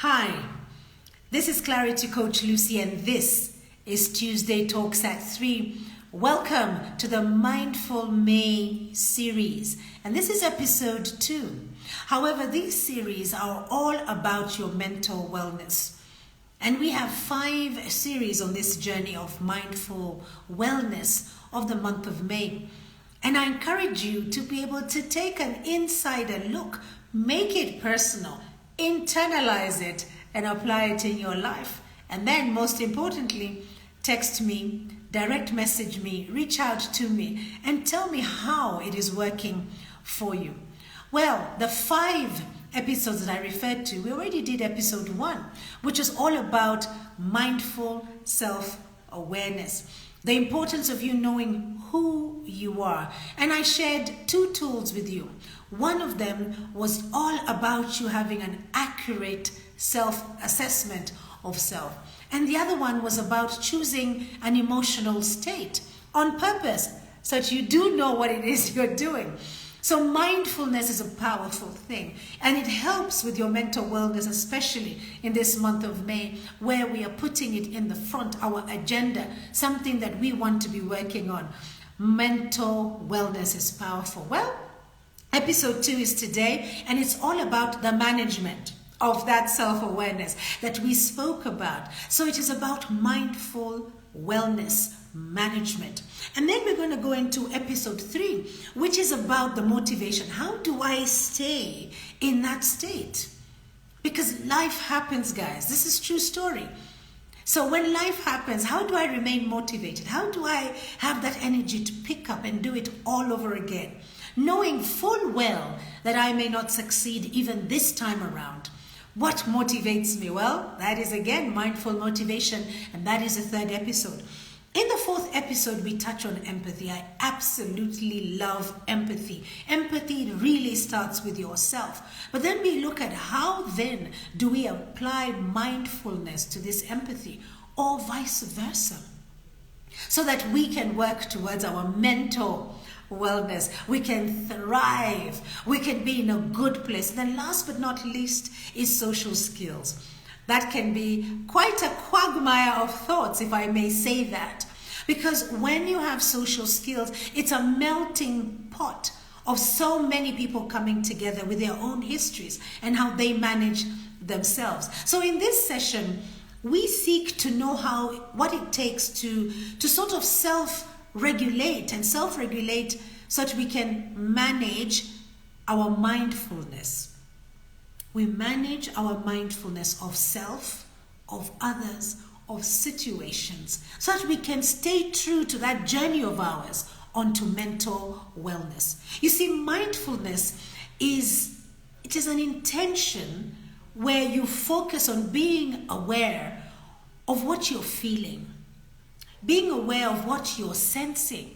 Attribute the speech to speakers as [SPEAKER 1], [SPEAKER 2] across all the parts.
[SPEAKER 1] Hi, this is Clarity Coach Lucy, and this is Tuesday Talks at 3. Welcome to the Mindful May series, and this is episode 2. However, these series are all about your mental wellness. And we have 5 series on this journey of mindful wellness of the month of May. And I encourage you to be able to take an insider look, make it personal, internalize it, and apply it in your life. And then, most importantly, text me, direct message me, reach out to me, and tell me how it is working for you. Well, the 5 episodes that I referred to, we already did episode 1, which is all about mindful self-awareness. The importance of you knowing who you are. And I shared 2 tools with you. One of them was all about you having an accurate self-assessment of self. And the other one was about choosing an emotional state on purpose so that you do know what it is you're doing. So mindfulness is a powerful thing, and it helps with your mental wellness, especially in this month of May, where we are putting it in the front, our agenda, something that we want to be working on. Mental wellness is powerful. Well, episode 2 is today, and it's all about the management of that self-awareness that we spoke about. So it is about mindful wellness management. And then we're going to go into episode 3, which is about the motivation. How do I stay in that state? Because life happens, guys. This is true story. So when life happens, how do I remain motivated? How do I have that energy to pick up and do it all over again? Knowing full well that I may not succeed even this time around. What motivates me? Well, that is again mindful motivation, and that is the 3rd episode. In the 4th episode, we touch on empathy. I absolutely love empathy. Empathy really starts with yourself. But then we look at how then do we apply mindfulness to this empathy, or vice versa, so that we can work towards our mental wellness. We can thrive. We can be in a good place. And then last but not least is social skills. That can be quite a quagmire of thoughts, if I may say that. Because when you have social skills, it's a melting pot of so many people coming together with their own histories and how they manage themselves. So in this session, we seek to know what it takes to sort of self-regulate so that we can manage our mindfulness. We manage our mindfulness of self, of others, of situations, so that we can stay true to that journey of ours onto mental wellness. You see, mindfulness is an intention where you focus on being aware of what you're feeling, being aware of what you're sensing,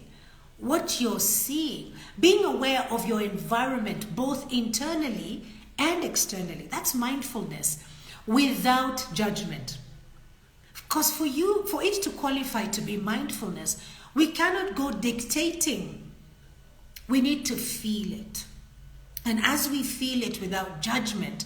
[SPEAKER 1] what you're seeing, being aware of your environment, both internally and externally. That's mindfulness, without judgment. Because for it to qualify to be mindfulness, we cannot go dictating. We need to feel it. And as we feel it without judgment,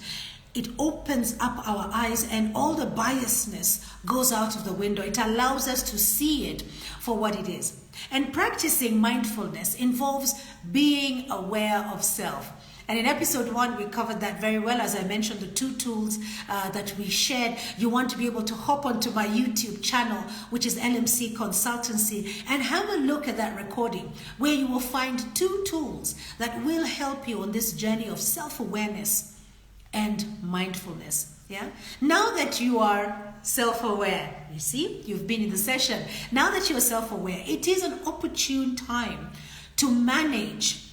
[SPEAKER 1] it opens up our eyes and all the biasness goes out of the window. It allows us to see it for what it is. And practicing mindfulness involves being aware of self. And in episode 1, we covered that very well. As I mentioned, the 2 tools that we shared. You want to be able to hop onto my YouTube channel, which is LMC Consultancy, and have a look at that recording where you will find 2 tools that will help you on this journey of self-awareness and mindfulness. Yeah. Now that you are self-aware, you see, you've been in the session. Now that you're self-aware, it is an opportune time to manage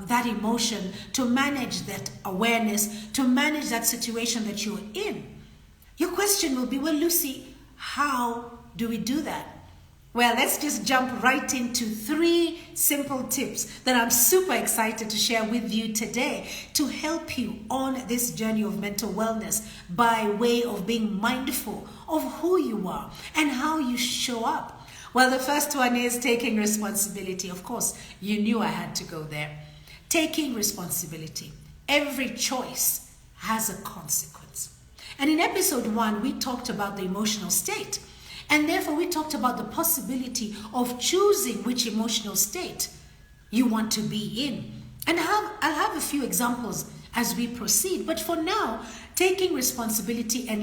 [SPEAKER 1] that emotion, to manage that awareness, to manage that situation that you're in. Your question will be, well, Lucy, how do we do that? Well, let's just jump right into 3 simple tips that I'm super excited to share with you today to help you on this journey of mental wellness by way of being mindful of who you are and how you show up. Well, the first one is taking responsibility. Of course, you knew I had to go there. Taking responsibility. Every choice has a consequence. And in episode 1, we talked about the emotional state. And therefore, we talked about the possibility of choosing which emotional state you want to be in. And I'll have a few examples as we proceed. But for now, taking responsibility and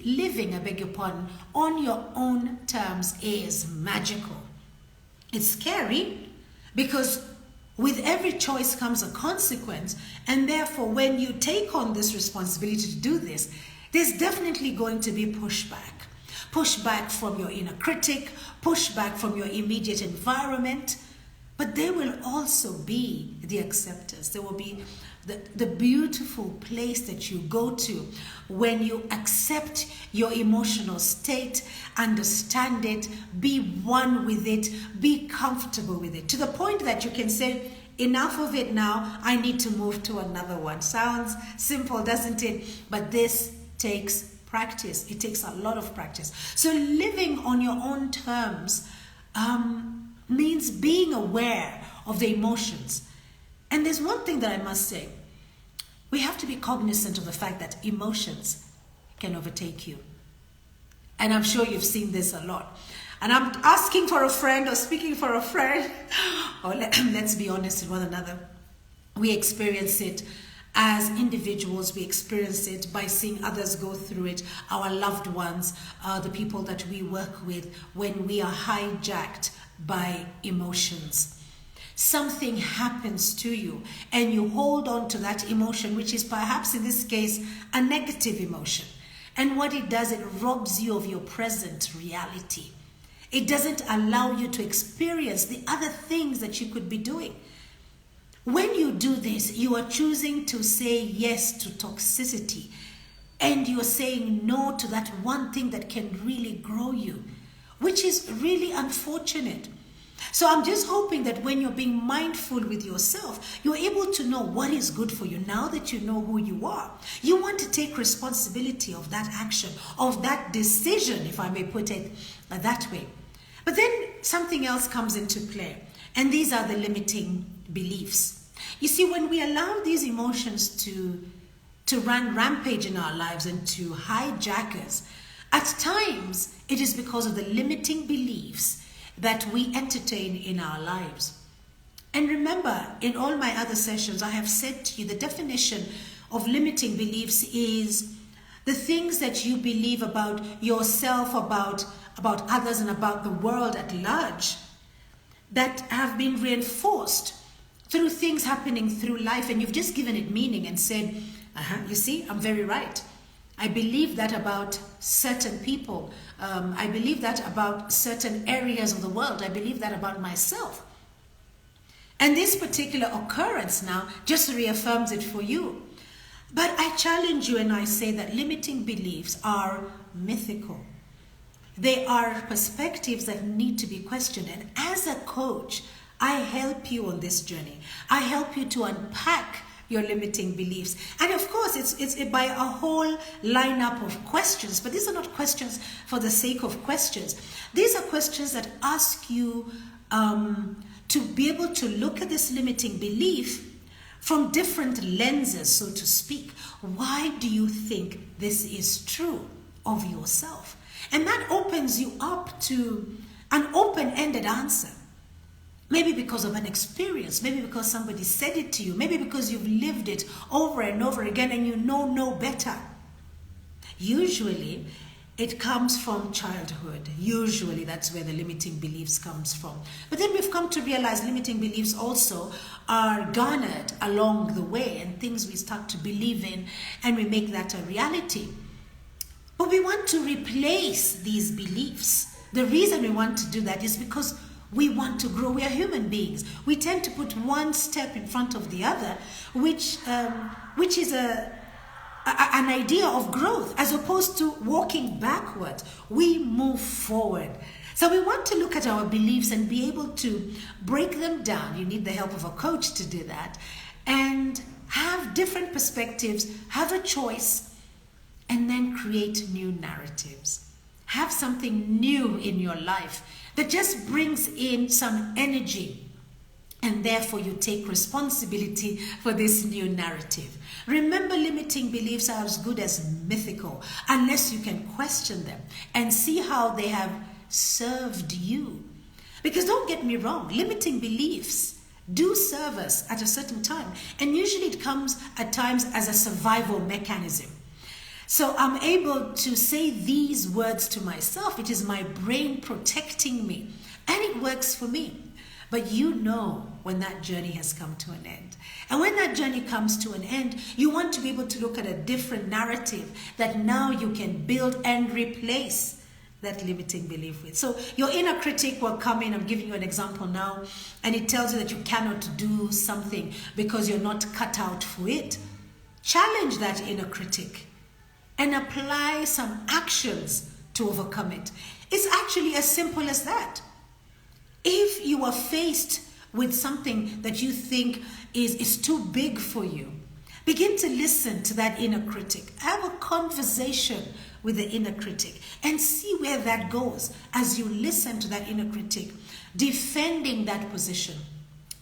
[SPEAKER 1] living, I beg your pardon, on your own terms is magical. It's scary because with every choice comes a consequence. And therefore, when you take on this responsibility to do this, there's definitely going to be pushback. Pushback from your inner critic, pushback from your immediate environment. But there will also be the acceptance. There will be the beautiful place that you go to when you accept your emotional state, understand it, be one with it, be comfortable with it, to the point that you can say, enough of it now, I need to move to another one. Sounds simple, doesn't it? But this takes practice. It takes a lot of practice. So living on your own terms means being aware of the emotions. And there's one thing that I must say. We have to be cognizant of the fact that emotions can overtake you. And I'm sure you've seen this a lot. And I'm asking for a friend or speaking for a friend. Or let's be honest with one another. We experience it as individuals. We experience it by seeing others go through it. Our loved ones, the people that we work with, when we are hijacked by emotions. Something happens to you and you hold on to that emotion, which is perhaps in this case a negative emotion. And what it does, it robs you of your present reality. It doesn't allow you to experience the other things that you could be doing. When you do this, you are choosing to say yes to toxicity, and you're saying no to that one thing that can really grow you, which is really unfortunate. So I'm just hoping that when you're being mindful with yourself, you're able to know what is good for you now that you know who you are. You want to take responsibility of that action, of that decision, if I may put it that way. But then something else comes into play, and these are the limiting beliefs. You see, when we allow these emotions to run rampage in our lives and to hijack us, at times it is because of the limiting beliefs that we entertain in our lives. And remember, in all my other sessions, I have said to you the definition of limiting beliefs is the things that you believe about yourself, about others, and about the world at large that have been reinforced through things happening through life, and you've just given it meaning and said, you see, I'm very right. I believe that about certain people. I believe that about certain areas of the world. I believe that about myself. And this particular occurrence now just reaffirms it for you. But I challenge you and I say that limiting beliefs are mythical. They are perspectives that need to be questioned. And as a coach, I help you on this journey. I help you to unpack your limiting beliefs. And of course, it's by a whole lineup of questions, but these are not questions for the sake of questions. These are questions that ask you to be able to look at this limiting belief from different lenses, so to speak. Why do you think this is true of yourself? And that opens you up to an open-ended answer. Maybe because of an experience, maybe because somebody said it to you, maybe because you've lived it over and over again and you know no better. Usually, it comes from childhood. Usually, that's where the limiting beliefs comes from. But then we've come to realize limiting beliefs also are garnered along the way, and things we start to believe in, and we make that a reality. But we want to replace these beliefs. The reason we want to do that is because we want to grow. We are human beings. We tend to put one step in front of the other, which is an idea of growth, as opposed to walking backward. We move forward. So we want to look at our beliefs and be able to break them down. You need the help of a coach to do that, and have different perspectives, have a choice, and then create new narratives. Have something new in your life that just brings in some energy And therefore, you take responsibility for this new narrative. Remember, limiting beliefs are as good as mythical unless you can question them and see how they have served you. Because don't get me wrong, limiting beliefs do serve us at a certain time. And usually it comes at times as a survival mechanism. So I'm able to say these words to myself. It is my brain protecting me. And it works for me. But you know when that journey has come to an end. And when that journey comes to an end, you want to be able to look at a different narrative that now you can build and replace that limiting belief with. So your inner critic will come in. I'm giving you an example now. And it tells you that you cannot do something because you're not cut out for it. Challenge that inner critic and apply some actions to overcome it. It's actually as simple as that. If you are faced with something that you think is too big for you, begin to listen to that inner critic. Have a conversation with the inner critic and see where that goes as you listen to that inner critic, defending that position.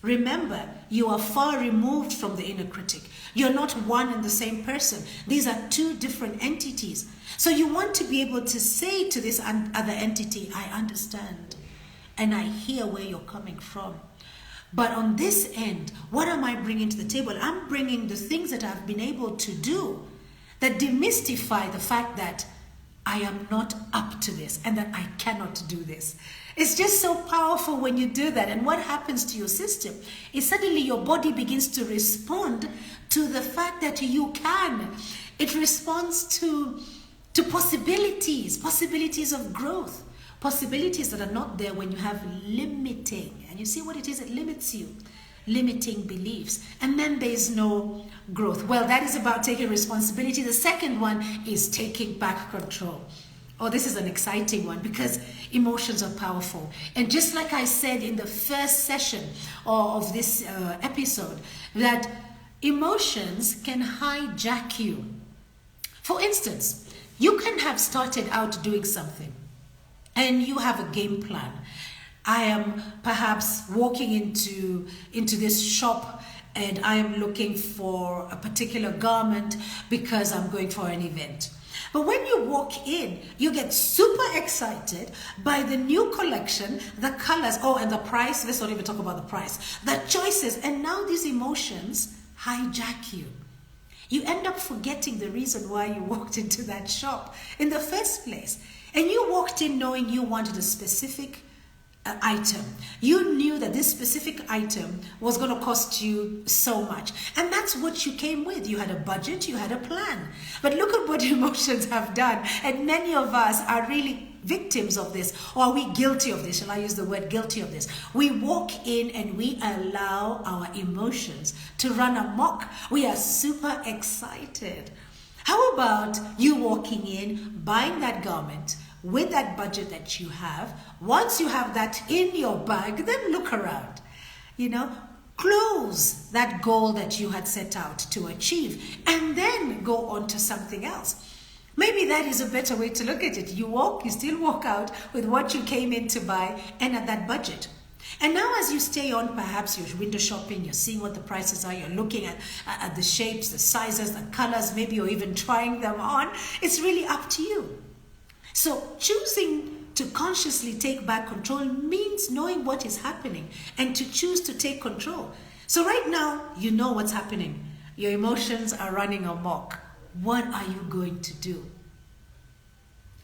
[SPEAKER 1] Remember, you are far removed from the inner critic. You're not one and the same person. These are two different entities. So you want to be able to say to this other entity, I understand. And I hear where you're coming from. But on this end, what am I bringing to the table? I'm bringing the things that I've been able to do that demystify the fact that I am not up to this and that I cannot do this. It's just so powerful when you do that. And what happens to your system is suddenly your body begins to respond to the fact that you can. It responds to possibilities of growth. Possibilities that are not there when you have limiting. And you see what it is? It limits you. Limiting beliefs. And then there's no growth. Well, that is about taking responsibility. The second one is taking back control. Oh, this is an exciting one because emotions are powerful. And just like I said in the first session of this episode, that emotions can hijack you. For instance, you can have started out doing something. And you have a game plan. I am perhaps walking into this shop and I am looking for a particular garment because I'm going for an event. But when you walk in, you get super excited by the new collection, the colors, and the price. Let's not even talk about the price. The choices. And now these emotions hijack you. You end up forgetting the reason why you walked into that shop in the first place. And you walked in knowing you wanted a specific item. You knew that this specific item was going to cost you so much. And that's what you came with. You had a budget, you had a plan. But look at what emotions have done. And many of us are really victims of this. Or are we guilty of this? Shall I use the word guilty of this? We walk in and we allow our emotions to run amok. We are super excited. How about you walking in, buying that garment with that budget that you have? Once you have that in your bag, then look around. Close that goal that you had set out to achieve and then go on to something else. Maybe that is a better way to look at it. You still walk out with what you came in to buy and at that budget. And now as you stay on, perhaps you're window shopping, you're seeing what the prices are, you're looking at the shapes, the sizes, the colors, maybe you're even trying them on. It's really up to you. So choosing to consciously take back control means knowing what is happening and to choose to take control. So right now, you know what's happening. Your emotions are running amok. What are you going to do?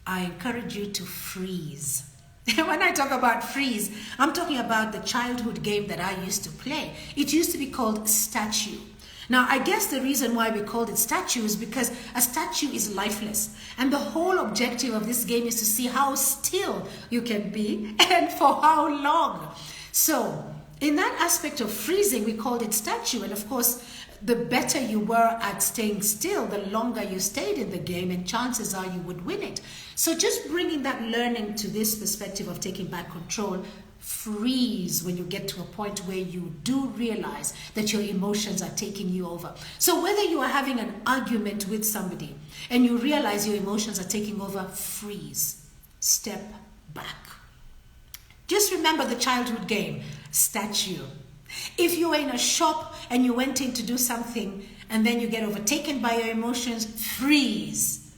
[SPEAKER 1] I encourage you to freeze. When I talk about freeze, I'm talking about the childhood game that I used to play. It used to be called statue. Now, I guess the reason why we called it statue is because a statue is lifeless. And the whole objective of this game is to see how still you can be and for how long. So, in that aspect of freezing, we called it statue. And of course, the better you were at staying still, the longer you stayed in the game, and chances are you would win it. So just bringing that learning to this perspective of taking back control, freeze when you get to a point where you do realize that your emotions are taking you over. So whether you are having an argument with somebody and you realize your emotions are taking over, freeze, step back. Just remember the childhood game, statue. If you were in a shop and you went in to do something and then you get overtaken by your emotions, freeze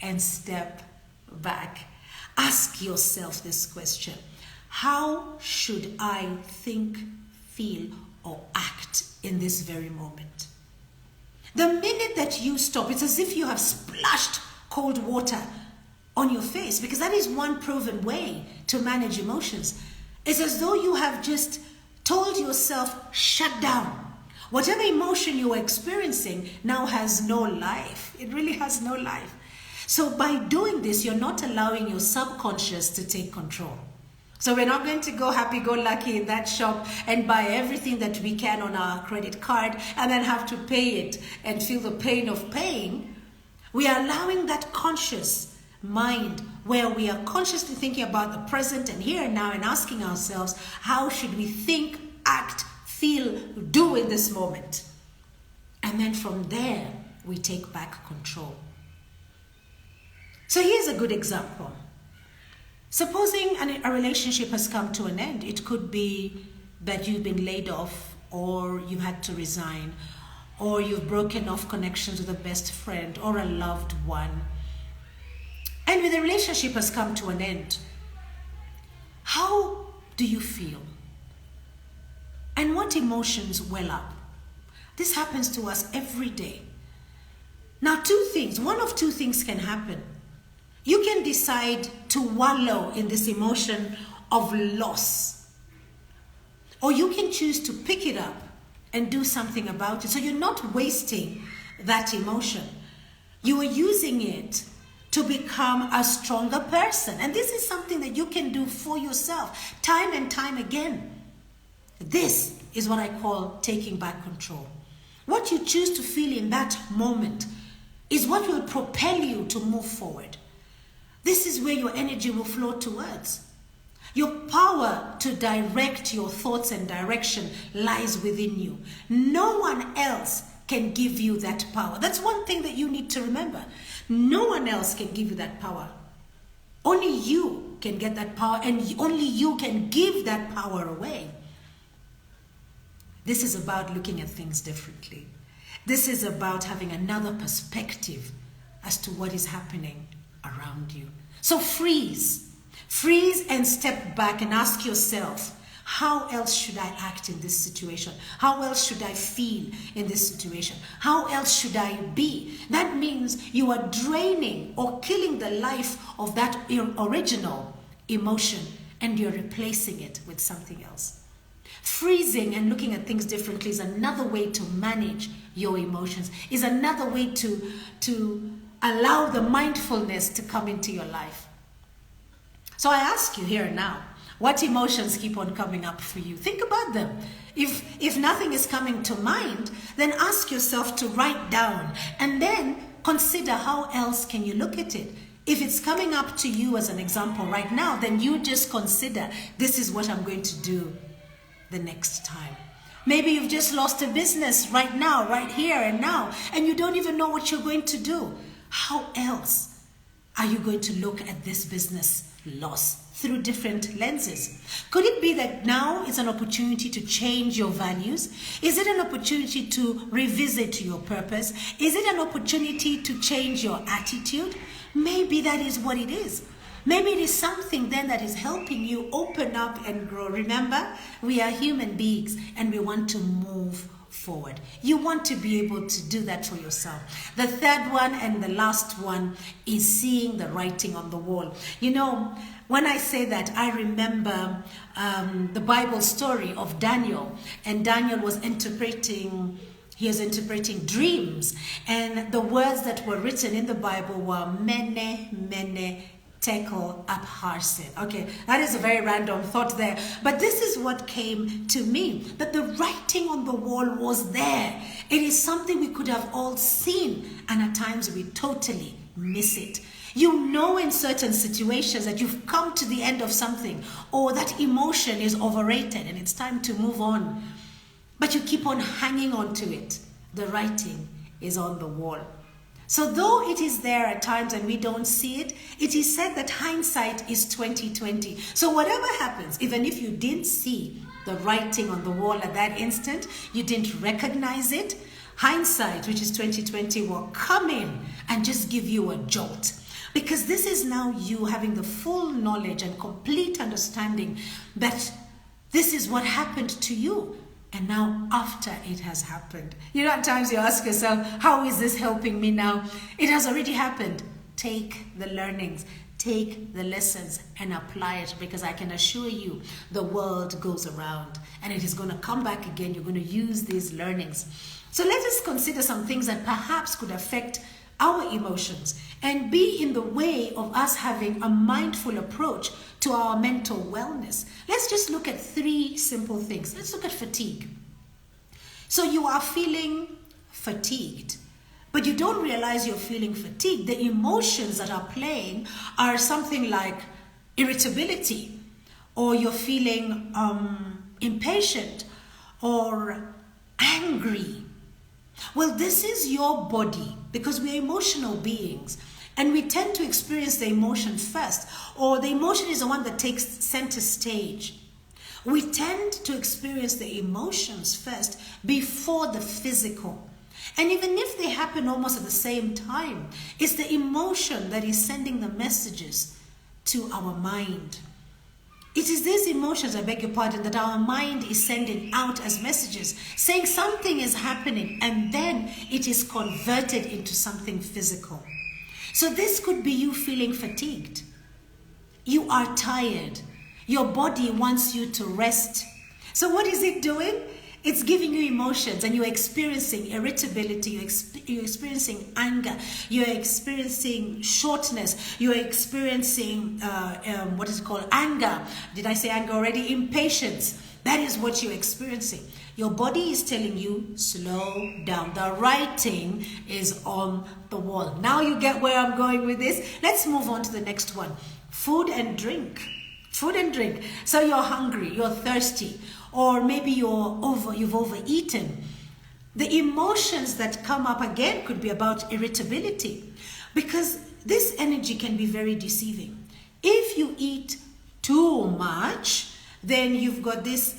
[SPEAKER 1] and step back. Ask yourself this question: how should I think, feel, or act in this very moment? The minute that you stop, it's as if you have splashed cold water on your face, because that is one proven way to manage emotions. It's as though you have just told yourself, shut down. Whatever emotion you are experiencing now has no life. It really has no life. So by doing this, you're not allowing your subconscious to take control. So we're not going to go happy-go-lucky in that shop and buy everything that we can on our credit card and then have to pay it and feel the pain of paying. We are allowing that conscious mind where we are consciously thinking about the present and here and now and asking ourselves, how should we think, act, feel, do in this moment? And then from there, we take back control. So here's a good example. Supposing a relationship has come to an end. It could be that you've been laid off, or you had to resign, or you've broken off connections with a best friend or a loved one. And when the relationship has come to an end, how do you feel? And what emotions well up? This happens to us every day. Now, one of two things can happen. You can decide to wallow in this emotion of loss, or you can choose to pick it up and do something about it. So you're not wasting that emotion. You are using it to become a stronger person. And this is something that you can do for yourself time and time again. This is what I call taking back control. What you choose to feel in that moment is what will propel you to move forward. This is where your energy will flow towards. Your power to direct your thoughts and direction lies within you. No one else can give you that power. That's one thing that you need to remember. No one else can give you that power. Only you can get that power, and only you can give that power away. This is about looking at things differently. This is about having another perspective as to what is happening around you. So freeze and step back and ask yourself, how else should I act in this situation? How else should I feel in this situation? How else should I be? That means you are draining or killing the life of that original emotion, and you're replacing it with something else. Freezing and looking at things differently is another way to manage your emotions, is another way to allow the mindfulness to come into your life. So I ask you here and now, what emotions keep on coming up for you? Think about them. If nothing is coming to mind, then ask yourself to write down and then consider how else can you look at it. If it's coming up to you as an example right now, then you just consider, this is what I'm going to do the next time. Maybe you've just lost a business right now, right here and now, and you don't even know what you're going to do. How else are you going to look at this business loss? Through different lenses. Could it be that now is an opportunity to change your values? Is it an opportunity to revisit your purpose? Is it an opportunity to change your attitude? Maybe that is what it is. Maybe it is something then that is helping you open up and grow. Remember, we are human beings and we want to move forward. You want to be able to do that for yourself. The third one and the last one is seeing the writing on the wall. You know, when I say that, I remember the Bible story of Daniel, and Daniel was interpreting dreams, and the words that were written in the Bible were mene, tekel, upharsin. Okay, that is a very random thought there, but this is what came to me, that the writing on the wall was there. It is something we could have all seen, and at times we totally miss it. You know, in certain situations that you've come to the end of something, or that emotion is overrated and it's time to move on, but you keep on hanging on to it. The writing is on the wall. So though it is there at times and we don't see it, it is said that hindsight is 2020. So whatever happens, even if you didn't see the writing on the wall at that instant, you didn't recognize it, hindsight, which is 2020, will come in and just give you a jolt. Because this is now you having the full knowledge and complete understanding that this is what happened to you. And now after it has happened, at times you ask yourself, how is this helping me now? It has already happened. Take the learnings, take the lessons and apply it, because I can assure you the world goes around and it is going to come back again. You're going to use these learnings. So let us consider some things that perhaps could affect our emotions and be in the way of us having a mindful approach to our mental wellness. Let's just look at 3 simple things. Let's look at fatigue. So you are feeling fatigued, but you don't realize you're feeling fatigued. The emotions that are playing are something like irritability, or you're feeling impatient or angry. Well, this is your body, because we're emotional beings and we tend to experience the emotion first, or the emotion is the one that takes center stage. We tend to experience the emotions first before the physical. And even if they happen almost at the same time, it's the emotion that is sending the messages to our mind. It is these emotions, I beg your pardon, that our mind is sending out as messages, saying something is happening, and then it is converted into something physical. So this could be you feeling fatigued. You are tired. Your body wants you to rest. So what is it doing? It's giving you emotions, and you're experiencing irritability, you're experiencing anger, you're experiencing shortness, you're experiencing anger. Did I say anger already? Impatience. That is what you're experiencing. Your body is telling you, slow down. The writing is on the wall. Now you get where I'm going with this. Let's move on to the next one. Food and drink. Food and drink. So you're hungry, you're thirsty, or maybe you've overeaten. The emotions that come up again could be about irritability, because this energy can be very deceiving. If you eat too much, then you've got this,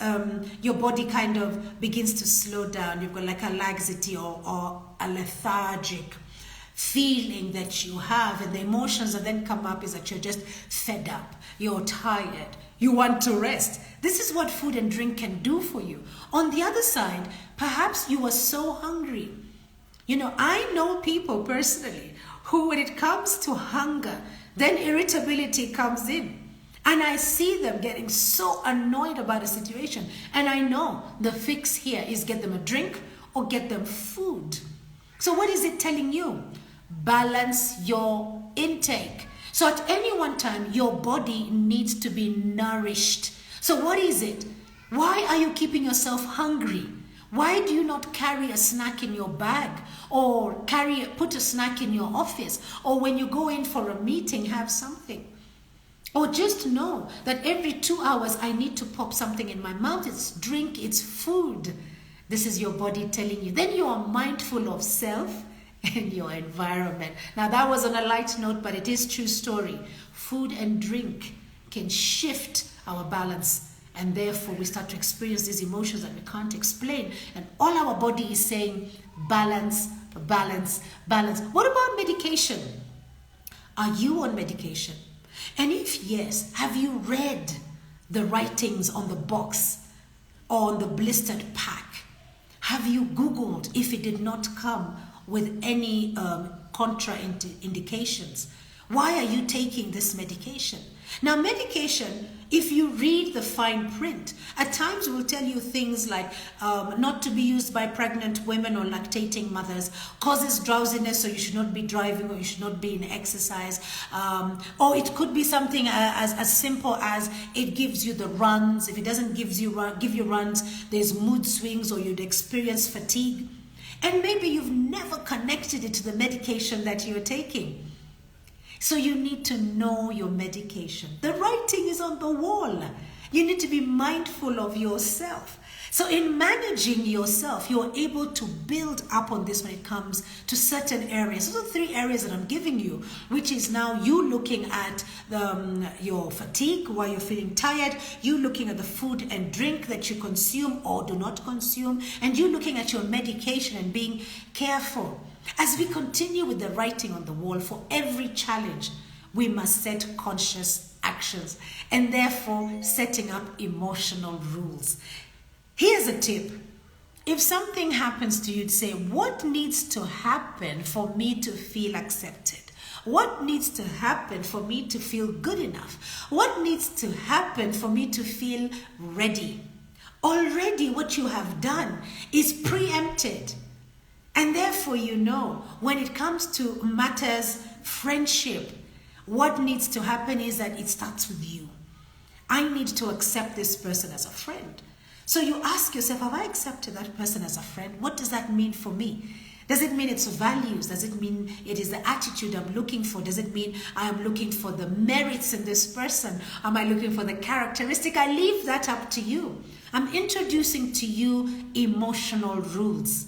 [SPEAKER 1] your body kind of begins to slow down. You've got like a laxity or a lethargic feeling that you have, and the emotions that then come up is that you're just fed up, you're tired, you want to rest. This is what food and drink can do for you. On the other side, perhaps you are so hungry. I know people personally who, when it comes to hunger, then irritability comes in. And I see them getting so annoyed about a situation. And I know the fix here is get them a drink or get them food. So what is it telling you? Balance your intake. So at any one time, your body needs to be nourished. So what is it? Why are you keeping yourself hungry? Why do you not carry a snack in your bag, or put a snack in your office, or when you go in for a meeting, have something? Or just know that every 2 hours I need to pop something in my mouth. It's drink, it's food. This is your body telling you. Then you are mindful of self and your environment. Now that was on a light note, but it is true story. Food and drink can shift our balance, and therefore we start to experience these emotions that we can't explain, and all our body is saying balance, balance, balance. What about medication? Are you on medication? And if yes, have you read the writings on the box or on the blistered pack? Have you Googled if it did not come with any contraindications? Why are you taking this medication? Now, medication, if you read the fine print, at times will tell you things like not to be used by pregnant women or lactating mothers, causes drowsiness, so you should not be driving or you should not be in exercise. Or it could be something as simple as it gives you the runs. If it doesn't give you runs, there's mood swings, or you'd experience fatigue. And maybe you've never connected it to the medication that you're taking. So you need to know your medication. The writing is on the wall. You need to be mindful of yourself. So in managing yourself, you're able to build up on this when it comes to certain areas. Those are 3 areas that I'm giving you, which is now you looking at your fatigue, while you're feeling tired, you looking at the food and drink that you consume or do not consume, and you looking at your medication and being careful. As we continue with the writing on the wall, for every challenge, we must set conscious actions and therefore setting up emotional rules. Here's a tip. If something happens to you, say, what needs to happen for me to feel accepted? What needs to happen for me to feel good enough? What needs to happen for me to feel ready? Already what you have done is preempted. And therefore, you know, when it comes to matters, friendship, what needs to happen is that it starts with you. I need to accept this person as a friend. So you ask yourself, have I accepted that person as a friend? What does that mean for me? Does it mean it's values? Does it mean it is the attitude I'm looking for? Does it mean I am looking for the merits in this person? Am I looking for the characteristic? I leave that up to you. I'm introducing to you emotional rules.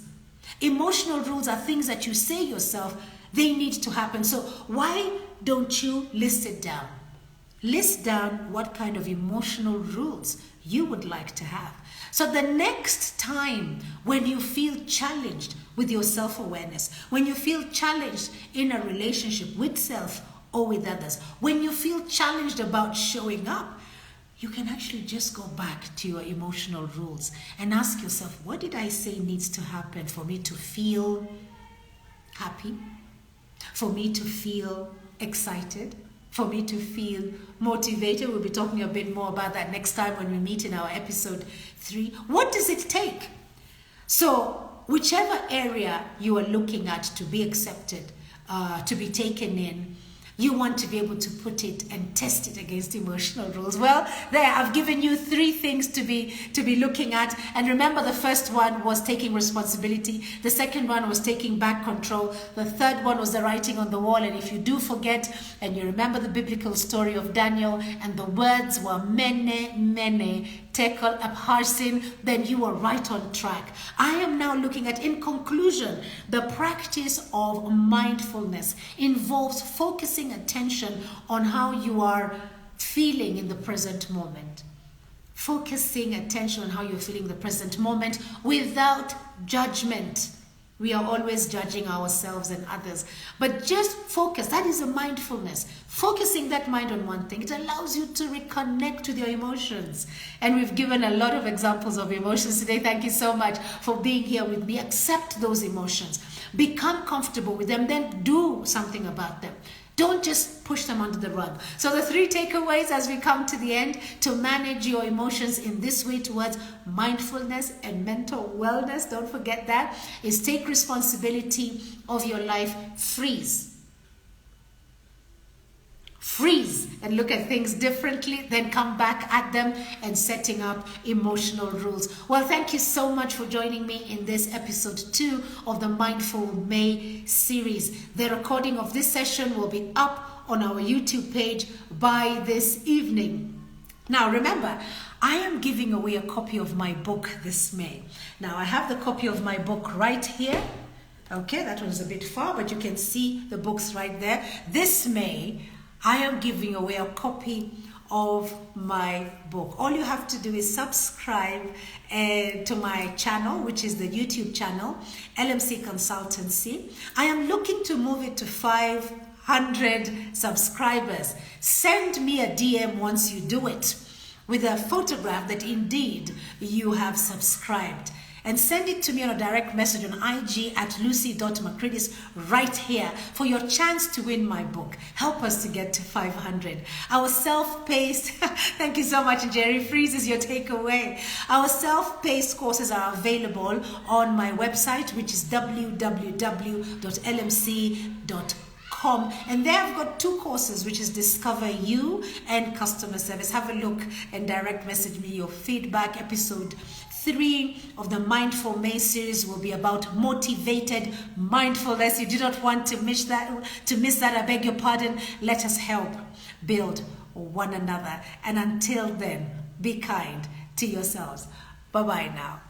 [SPEAKER 1] Emotional rules are things that you say yourself, they need to happen. So why don't you list it down? List down what kind of emotional rules you would like to have. So the next time when you feel challenged with your self-awareness, when you feel challenged in a relationship with self or with others, when you feel challenged about showing up, you can actually just go back to your emotional rules and ask yourself, what did I say needs to happen for me to feel happy, for me to feel excited, for me to feel motivated? We'll be talking a bit more about that next time when we meet in our episode 3. What does it take? So whichever area you are looking at to be accepted, to be taken in, you want to be able to put it and test it against emotional rules. Well, there, I've given you 3 things to be looking at. And remember, the first one was taking responsibility. The second one was taking back control. The third one was the writing on the wall. And if you do forget, and you remember the biblical story of Daniel, and the words were mene, tekel, upharsin, then you are right on track. I am now looking at, in conclusion, the practice of mindfulness involves focusing attention on how you are feeling in the present moment. Focusing attention on how you're feeling in the present moment without judgment. We are always judging ourselves and others. But just focus. That is a mindfulness. Focusing that mind on one thing. It allows you to reconnect with your emotions. And we've given a lot of examples of emotions today. Thank you so much for being here with me. Accept those emotions. Become comfortable with them. Then do something about them. Don't just push them under the rug. So the 3 takeaways as we come to the end: to manage your emotions in this way towards mindfulness and mental wellness, don't forget that, is take responsibility of your life. Freeze and look at things differently, then come back at them and setting up emotional rules. Well, thank you so much for joining me in this episode 2 of the Mindful May series. The recording of this session will be up on our YouTube page by this evening. Now, remember, I am giving away a copy of my book this May. Now, I have the copy of my book right here. Okay, that one's a bit far, but you can see the books right there. This May, I am giving away a copy of my book. All you have to do is subscribe to my channel, which is the YouTube channel, LMC Consultancy. I am looking to move it to 500 subscribers. Send me a DM once you do it with a photograph that indeed you have subscribed. And send it to me on a direct message on IG at lucy.macridis right here for your chance to win my book. Help us to get to 500. Our self-paced, thank you so much, Jerry Freeze is your takeaway. Our self-paced courses are available on my website, which is www.lmc.com. And there I've got 2 courses, which is Discover You and Customer Service. Have a look and direct message me your feedback. Episode 3 of the Mindful May series will be about motivated mindfulness. You do not want to miss that. I beg your pardon. Let us help build one another. And until then, be kind to yourselves. Bye bye now.